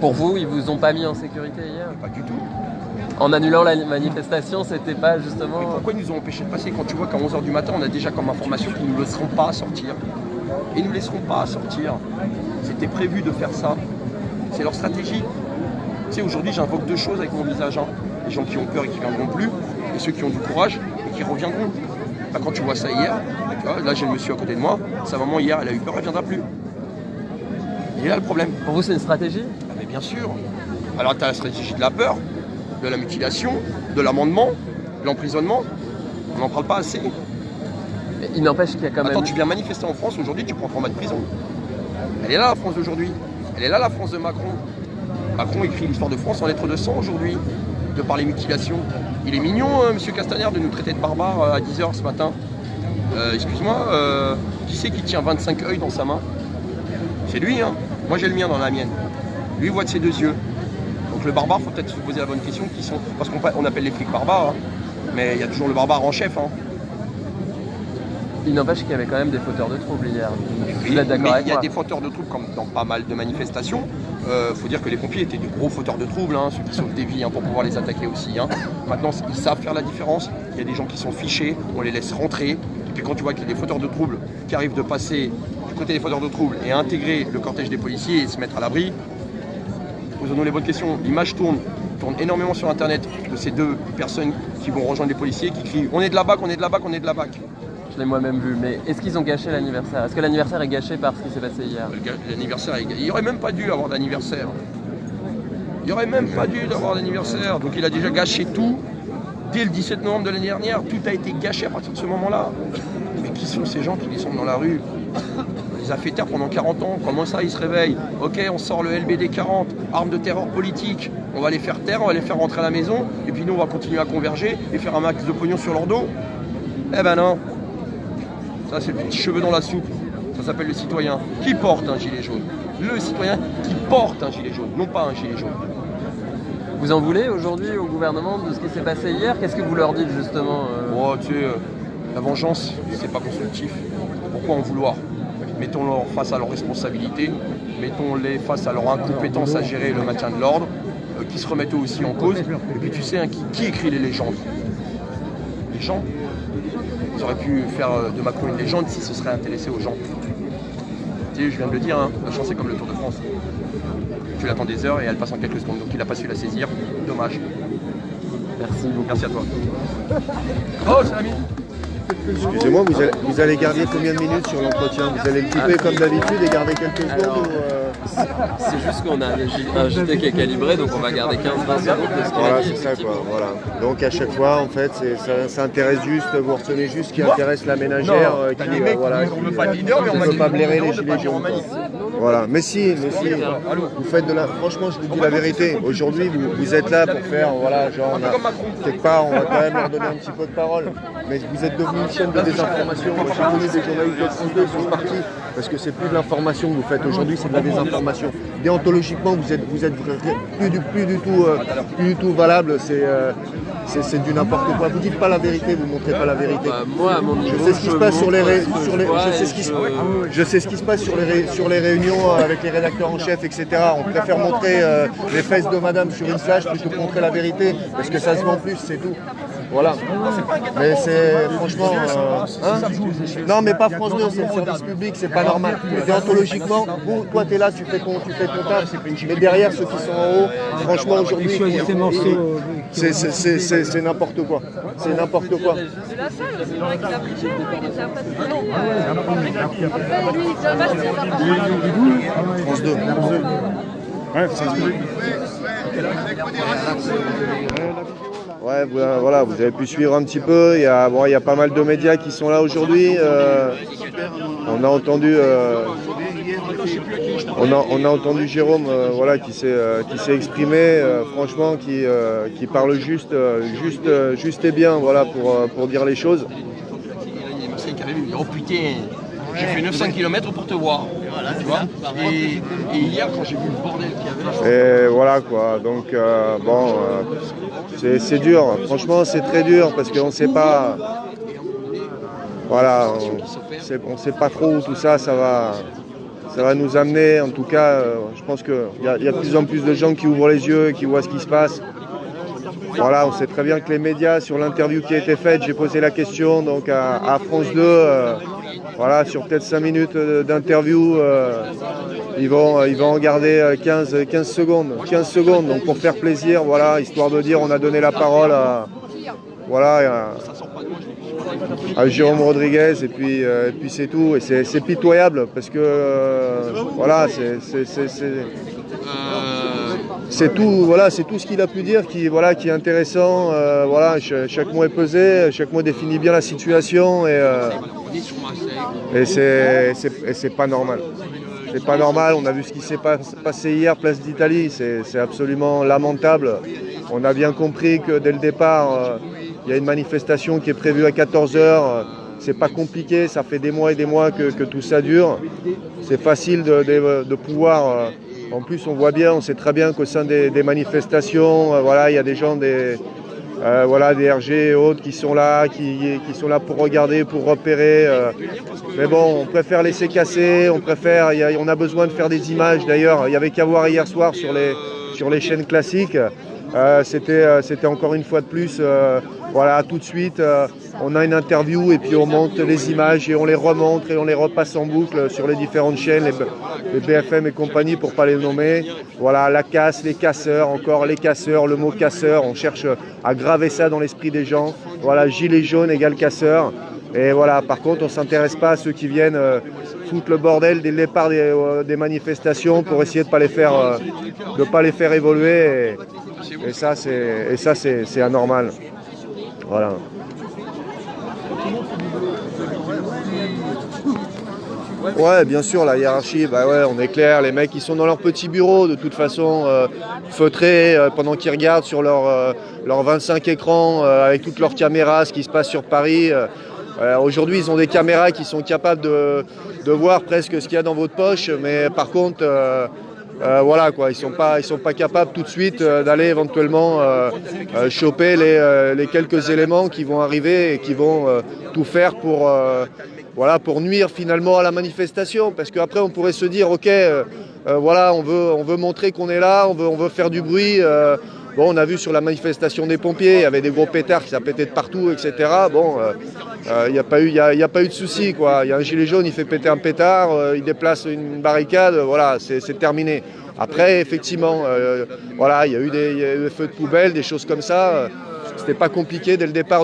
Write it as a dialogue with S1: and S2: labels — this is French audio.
S1: Pour vous, ils vous ont pas mis en sécurité hier?
S2: Pas du tout.
S1: En annulant la manifestation, c'était pas justement...
S2: Mais pourquoi ils nous ont empêchés de passer quand tu vois qu'à 11h du matin, on a déjà comme information qu'ils ne nous laisseront pas sortir? Ils ne nous laisseront pas sortir. C'était prévu de faire ça. C'est leur stratégie. Tu sais, aujourd'hui, j'invoque deux choses avec mon visage. Hein. Les gens qui ont peur et qui ne viendront plus, et ceux qui ont du courage et qui reviendront. Là, quand tu vois ça hier, là j'ai le monsieur à côté de moi, sa maman hier, elle a eu peur, elle ne viendra plus. Il est là le problème.
S1: Pour vous, c'est une stratégie?
S2: Ah, mais bien sûr. Alors, tu as la stratégie de la peur, de la mutilation, de l'amendement, de l'emprisonnement. On n'en parle pas assez.
S1: Mais il n'empêche qu'il y a quand même...
S2: Attends, tu viens manifester en France, aujourd'hui, tu prends 3 mois de prison. Elle est là, la France d'aujourd'hui. Elle est là, la France de Macron. Macron écrit l'histoire de France en lettres de sang aujourd'hui, de par les mutilations. Il est mignon, monsieur Castaner, de nous traiter de barbares à 10h ce matin. Excuse-moi, qui c'est qui tient 25 œils dans sa main? C'est lui, hein. Moi, j'ai le mien dans la mienne. Lui, il voit de ses 2 yeux. Donc le barbare, il faut peut-être se poser la bonne question, qui sont... Parce qu'on appelle les flics barbares, hein. Mais il y a toujours le barbare en chef. Hein.
S1: Il n'empêche qu'il y avait quand même des fauteurs de troubles hier.
S2: Oui, mais il y a des fauteurs de troubles comme dans pas mal de manifestations. Faut dire que les pompiers étaient des gros fauteurs de troubles, hein, ceux qui sauvent des vies, hein, pour pouvoir les attaquer aussi. Hein. Maintenant, ils savent faire la différence. Il y a des gens qui sont fichés, on les laisse rentrer. Et puis quand tu vois qu'il y a des fauteurs de troubles qui arrivent de passer du côté des fauteurs de troubles et intégrer le cortège des policiers et se mettre à l'abri, posons-nous les bonnes questions. L'image tourne énormément sur Internet de ces 2 personnes qui vont rejoindre les policiers, qui crient « On est de la BAC, on est de la BAC, on est de la BAC ».
S1: Je l'ai moi-même vu, mais est-ce qu'ils ont gâché l'anniversaire? Est-ce que l'anniversaire est gâché par ce qui s'est passé hier?
S2: L'anniversaire, il n'y aurait même pas dû avoir d'anniversaire. Il n'y aurait même pas dû avoir d'anniversaire. Donc il a déjà gâché tout. Dès le 17 novembre de l'année dernière, tout a été gâché à partir de ce moment-là. Mais qui sont ces gens qui descendent dans la rue? On les a fait taire pendant 40 ans. Comment ça, ils se réveillent? Ok, on sort le LBD 40, arme de terreur politique. On va les faire taire, on va les faire rentrer à la maison. Et puis nous, on va continuer à converger et faire un max de pognon sur leur dos. Eh ben non. Ça, c'est le petit cheveu dans la soupe. Ça s'appelle le citoyen qui porte un gilet jaune. Le citoyen qui porte un gilet jaune, non pas un gilet jaune.
S1: Vous en voulez aujourd'hui au gouvernement de ce qui s'est passé hier? Qu'est-ce que vous leur dites justement
S2: Oh, tu sais, la vengeance, c'est pas constructif. Pourquoi en vouloir? Mettons-les face à leurs responsabilités, mettons-les face à leur incompétence à gérer le maintien de l'ordre, qui se remettent eux aussi en cause. Et puis tu sais, hein, qui écrit les légendes? Les gens. Ils auraient pu faire de Macron une légende s'ils se seraient intéressés aux gens. Tu sais, je viens de le dire, hein, la chance c'est comme le Tour de France. Tu l'attends des heures et elle passe en quelques secondes. Donc il n'a pas su la saisir. Dommage.
S1: Merci beaucoup.
S2: Merci à toi. Oh, c'est l'ami.
S3: Excusez-moi, vous allez garder combien de minutes sur l'entretien? Vous allez le couper comme d'habitude et garder quelques secondes
S1: C'est juste qu'on a un JT qui est calibré, donc on va garder 15-20 secondes de ce qu'il
S3: Voilà,
S1: a dit.
S3: c'est ça quoi. Voilà. Donc à chaque fois, en fait, ça intéresse juste, vous retenez juste ce qui intéresse la ménagère qui
S2: ne veut pas de leader, mais on
S3: ne
S2: va
S3: veut pas blairer les gilets jaunes. Voilà, mais si, vous faites de la... Franchement, je vous dis la vérité. Aujourd'hui, vous êtes là pour faire, voilà, genre, quelque part, on va quand même leur donner un petit peu de parole. Mais vous êtes devenu une chaîne de désinformation. Moi, j'ai connu des journalistes de France 2 qui sont partis parce que c'est plus de l'information que vous faites aujourd'hui, c'est de la désinformation. Déontologiquement, vous êtes plus du tout valable. C'est du n'importe quoi. Vous dites pas la vérité, vous montrez pas la vérité.
S1: Moi, à mon niveau,
S3: je sais ce qui se passe sur les réunions avec les rédacteurs en chef, etc. On préfère montrer les fesses de madame sur une flash plutôt que montrer la vérité, parce que ça se vend plus, c'est tout. Voilà. Mais c'est franchement... non, mais pas France 2, c'est le service public, c'est pas normal. Et déontologiquement, toi t'es là, tu fais ton taf, mais derrière ceux qui sont en haut, franchement aujourd'hui, c'est n'importe quoi. C'est n'importe quoi.
S4: C'est la salle, c'est vrai qu'il a pris cher, il était après
S3: France 2.
S5: Ouais, c'est
S3: Ouais, voilà, vous avez pu suivre un petit peu. Il y a pas mal de médias qui sont là aujourd'hui. On a entendu, on a entendu Jérôme, voilà, qui s'est exprimé, franchement, qui parle juste et bien, voilà, pour dire les choses.
S2: Il y a Marseille qui avait vu, oh putain, j'ai fait 900 km pour te voir. Tu vois, et hier, quand j'ai vu le bordel qu'il y avait...
S3: Et voilà quoi, donc bon, c'est dur, franchement c'est très dur parce qu'on ne sait pas, voilà, on sait pas trop où tout ça va ça va nous amener, en tout cas, je pense qu'il y a de plus en plus de gens qui ouvrent les yeux et qui voient ce qui se passe. Voilà, on sait très bien que les médias, sur l'interview qui a été faite, j'ai posé la question donc à France 2, voilà, sur peut-être 5 minutes d'interview, ils vont en garder 15 secondes. 15 secondes, donc pour faire plaisir, voilà, histoire de dire on a donné la parole à Jérôme Rodriguez et puis c'est tout. Et c'est pitoyable parce que voilà, c'est tout, voilà, c'est tout ce qu'il a pu dire qui est intéressant. Voilà, chaque mot est pesé, chaque mot définit bien la situation et c'est pas normal. C'est pas normal. On a vu ce qui s'est passé hier, place d'Italie. C'est absolument lamentable. On a bien compris que dès le départ, il y a une manifestation qui est prévue à 14h. C'est pas compliqué. Ça fait des mois et des mois que tout ça dure. C'est facile de pouvoir. En plus, on voit bien, on sait très bien qu'au sein des manifestations, voilà, il y a des gens, des RG et autres qui sont là pour regarder, pour repérer. Mais bon, on préfère laisser casser, on a besoin de faire des images. D'ailleurs, il n'y avait qu'à voir hier soir sur les chaînes classiques. C'était encore une fois de plus, voilà, tout de suite, on a une interview et puis on monte les images et on les remontre et on les repasse en boucle sur les différentes chaînes, les BFM et compagnie pour ne pas les nommer. Voilà, la casse, les casseurs, encore les casseurs, le mot casseur, on cherche à graver ça dans l'esprit des gens. Voilà, gilet jaune égale casseur. Et voilà, par contre, on ne s'intéresse pas à ceux qui viennent foutre le bordel dès le départ des manifestations pour essayer de ne pas les faire évoluer. Et ça, c'est anormal. Voilà. Ouais, bien sûr, la hiérarchie, bah ouais, on est clair. Les mecs, ils sont dans leur petit bureau, de toute façon, feutrés, pendant qu'ils regardent sur leurs 25 écrans, avec toutes leurs caméras, ce qui se passe sur Paris. Aujourd'hui, ils ont des caméras qui sont capables de voir presque ce qu'il y a dans votre poche, mais par contre, voilà quoi, ils sont pas capables tout de suite d'aller éventuellement choper les quelques éléments qui vont arriver et qui vont tout faire pour nuire finalement à la manifestation. Parce qu'après, on pourrait se dire, ok, voilà, on veut montrer qu'on est là, on veut faire du bruit. Bon, on a vu sur la manifestation des pompiers, il y avait des gros pétards qui s'est pété de partout, etc. Bon, il n'y a pas eu de souci, quoi. Il y a un gilet jaune, il fait péter un pétard, il déplace une barricade, voilà, c'est terminé. Après, effectivement, voilà, il y a eu des feux de poubelle, des choses comme ça. C'était pas compliqué dès le départ de